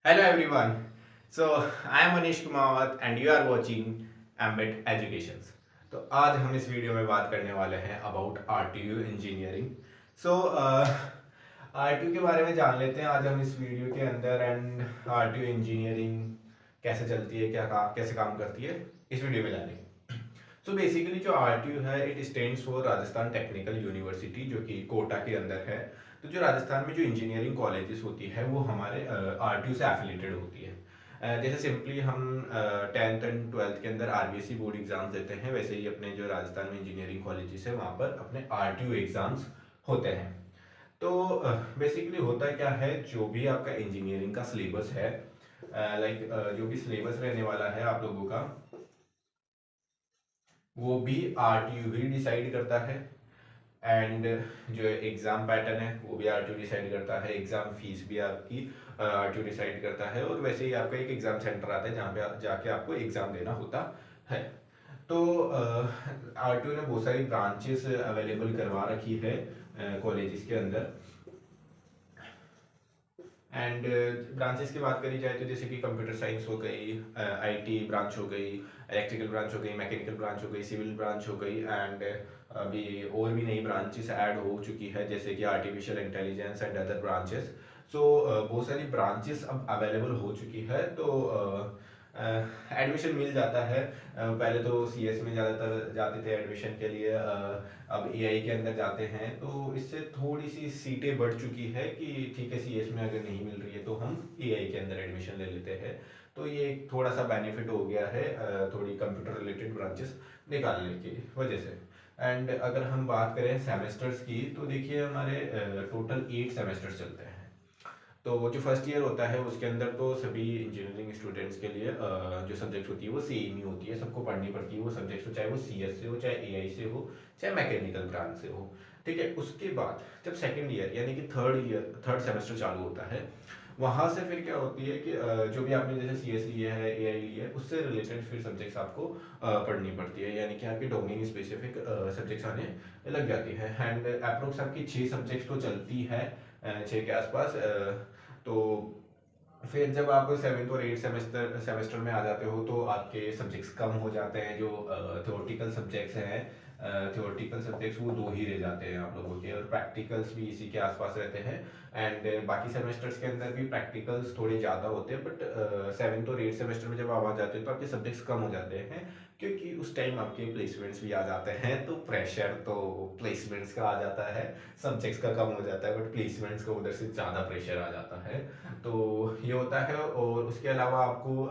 Hello everyone. I am Manish Kumawat and you are watching Ambit Educations. तो आज हम इस वीडियो में बात करने वाले हैं about RTU engineering. So RTU के बारे में जान लेते हैं आज हम इस वीडियो के अंदर. एंड आरटीयू इंजीनियरिंग कैसे चलती है, कैसे काम करती है, इस वीडियो में जानेंगे. सो बेसिकली जो आरटीयू है it stands for Rajasthan technical university, जो कि कोटा के अंदर है. तो जो राजस्थान में जो इंजीनियरिंग कॉलेजेस होती है वो हमारे आरटीयू से एफिलेटेड होती है. जैसे सिंपली हम 10th एंड 12th के अंदर आरबीएससी बोर्ड एग्जाम्स देते हैं, वैसे ही अपने जो राजस्थान में इंजीनियरिंग कॉलेजेस है वहाँ पर अपने आरटीयू एग्जाम्स होते हैं. तो बेसिकली होता क्या है, जो भी आपका इंजीनियरिंग का सिलेबस है, लाइक जो भी सिलेबस रहने वाला है आप लोगों का, वो भी आरटीयू ही डिसाइड करता है. एंड जो एग्जाम पैटर्न है वो भी आरटीयू डिसाइड करता है. एग्जाम फीस भी आपकी आरटीयू डिसाइड करता है. और वैसे ही आपका एक एग्जाम सेंटर आता है जहाँ पे जाके आपको एग्जाम देना होता है. तो आरटीयू ने बहुत सारी ब्रांचेस अवेलेबल करवा रखी है कॉलेजेस के अंदर. एंड ब्रांचेस की बात करी जाए तो जैसे कि कंप्यूटर साइंस हो गई, आईटी ब्रांच हो गई, इलेक्ट्रिकल ब्रांच हो गई, मैकेनिकल ब्रांच हो गई, सिविल ब्रांच हो गई. एंड अभी और भी नई ब्रांचेस ऐड हो चुकी है जैसे कि artificial intelligence and other branches. So बहुत सारी ब्रांचेस अब अवेलेबल हो चुकी है. तो एडमिशन मिल जाता है. पहले तो सीएस में ज़्यादातर जाते थे एडमिशन के लिए, अब एआई के अंदर जाते हैं. तो इससे थोड़ी सी सीटें बढ़ चुकी है कि ठीक है, सीएस में अगर नहीं मिल रही है तो हम एआई के अंदर एडमिशन ले लेते हैं. तो ये एक थोड़ा सा बेनिफिट हो गया है थोड़ी कंप्यूटर रिलेटेड ब्रांचेस निकालने की वजह से. एंड अगर हम बात करें सेमेस्टर्स की तो देखिए हमारे टोटल 8 सेमेस्टर्स चलते हैं. तो जो फर्स्ट ईयर होता है उसके अंदर तो सभी इंजीनियरिंग स्टूडेंट्स के लिए जो सब्जेक्ट होती है वो सेम ही होती है, सबको पढ़नी पड़ती है वो सब्जेक्ट, हो चाहे वो सीएस से हो, चाहे एआई से हो, चाहे मैकेनिकल ब्रांच से हो. ठीक है. उसके बाद जब सेकेंड ईयर यानी कि थर्ड सेमेस्टर चालू होता है, वहाँ से फिर क्या होती है कि जो भी आपने जैसे सीएस लिया है, एआई लिया है, उससे रिलेटेड फिर सब्जेक्ट्स आपको पढ़नी पड़ती है. यानी कि आपकी डोमेन स्पेसिफिक सब्जेक्ट्स आने लग जाती है. एंड अप्रोक्स आपकी 6 सब्जेक्ट्स तो चलती है, 6 के आसपास. तो फिर जब आप सेवेंथ और एट सेमेस्टर सेमेस्टर में आ जाते हो तो आपके सब्जेक्ट्स कम हो जाते हैं. जो थ्योरेटिकल सब्जेक्ट्स हैं, थ्योरेटिकल सब्जेक्ट्स वो 2 ही रह जाते हैं आप लोगों के, और प्रैक्टिकल्स भी इसी के आसपास रहते हैं. एंड बाकी सेमेस्टर्स के अंदर भी प्रैक्टिकल्स थोड़े ज़्यादा होते हैं. बट सेवेंथ और एट सेमेस्टर में जब आप आ जाते हो तो आपके सब्जेक्ट्स कम हो जाते हैं, क्योंकि उस टाइम आपके प्लेसमेंट्स भी आ जाते हैं. तो प्रेशर तो प्लेसमेंट्स का आ जाता है, सब्जेक्ट्स का कम हो जाता है, बट प्लेसमेंट्स का उधर से ज़्यादा प्रेशर आ जाता है. तो ये होता है. और उसके अलावा आपको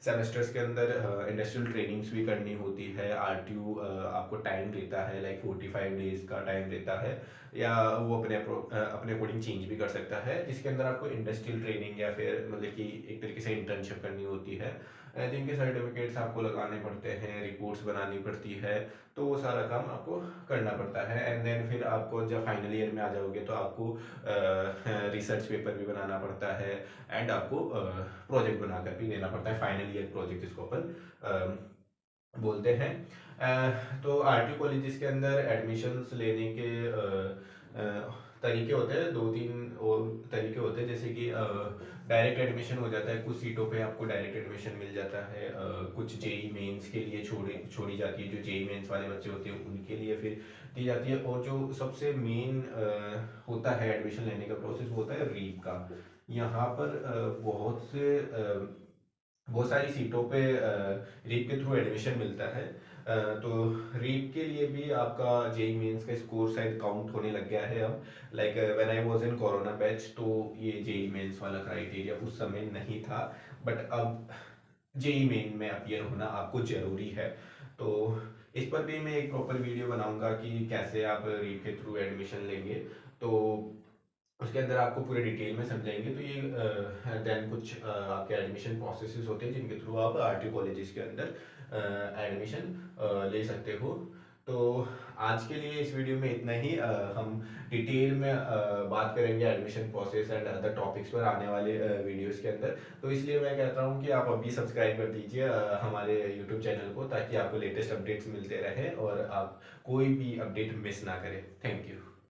सेमेस्टर्स के अंदर इंडस्ट्रियल ट्रेनिंग्स भी करनी होती है. आरटीयू आपको टाइम देता है, लाइक 45 डेज का टाइम देता है, या वो अपने अकॉर्डिंग चेंज भी कर सकता है, जिसके अंदर आपको इंडस्ट्रियल ट्रेनिंग या फिर मतलब कि एक तरीके से इंटर्नशिप करनी होती है, जिनके सर्टिफिकेट्स आपको लगाने पड़ते हैं, रिपोर्ट्स बनानी पड़ती है. तो वो सारा काम आपको करना पड़ता है. एंड देन फिर आपको जब फाइनल ईयर में आ जाओगे तो आपको रिसर्च पेपर भी बनाना पड़ता है. एंड आपको प्रोजेक्ट बनाकर भी देना पड़ता है, फाइनल ईयर प्रोजेक्ट जिसको अपन बोलते हैं. तो आरटी कॉलेजेस के अंदर एडमिशन्स लेने के तरीके होते हैं, 2-3 और तरीके होते हैं. जैसे कि डायरेक्ट एडमिशन हो जाता है, कुछ सीटों पे आपको डायरेक्ट एडमिशन मिल जाता है. कुछ जेई मेंस के लिए छोड़ी जाती है, जो जेई मेंस वाले बच्चे होते हैं उनके लिए फिर दी जाती है. और जो सबसे मेन होता है एडमिशन लेने का प्रोसेस वो होता है रीप का. यहाँ पर बहुत सारी सीटों पे रीप के थ्रू एडमिशन मिलता है. तो रीप के लिए भी आपका जेई मेंस का स्कोर शायद काउंट होने लग गया है अब. Like when I was in corona batch तो ये जेई मेंस वाला क्राइटेरिया उस समय नहीं था, बट अब जेई मेन में अपीयर होना आपको जरूरी है. तो इस पर भी मैं एक प्रॉपर वीडियो बनाऊंगा कि कैसे आप रीप के थ्रू एडमिशन लेंगे. तो उसके अंदर आपको पूरे डिटेल में समझाएंगे. तो ये देन कुछ आपके एडमिशन प्रोसेसेस होते हैं जिनके थ्रू आप आरटी कॉलेजेस के अंदर एडमिशन ले सकते हो. तो आज के लिए इस वीडियो में इतना ही. हम डिटेल में बात करेंगे admission process and other topics पर आने वाले वीडियोस के अंदर. तो इसलिए मैं कहता हूँ कि आप अभी सब्सक्राइब कर दीजिए हमारे यूट्यूब चैनल को, ताकि आपको लेटेस्ट अपडेट्स मिलते रहे और आप कोई भी अपडेट मिस ना करें. Thank you.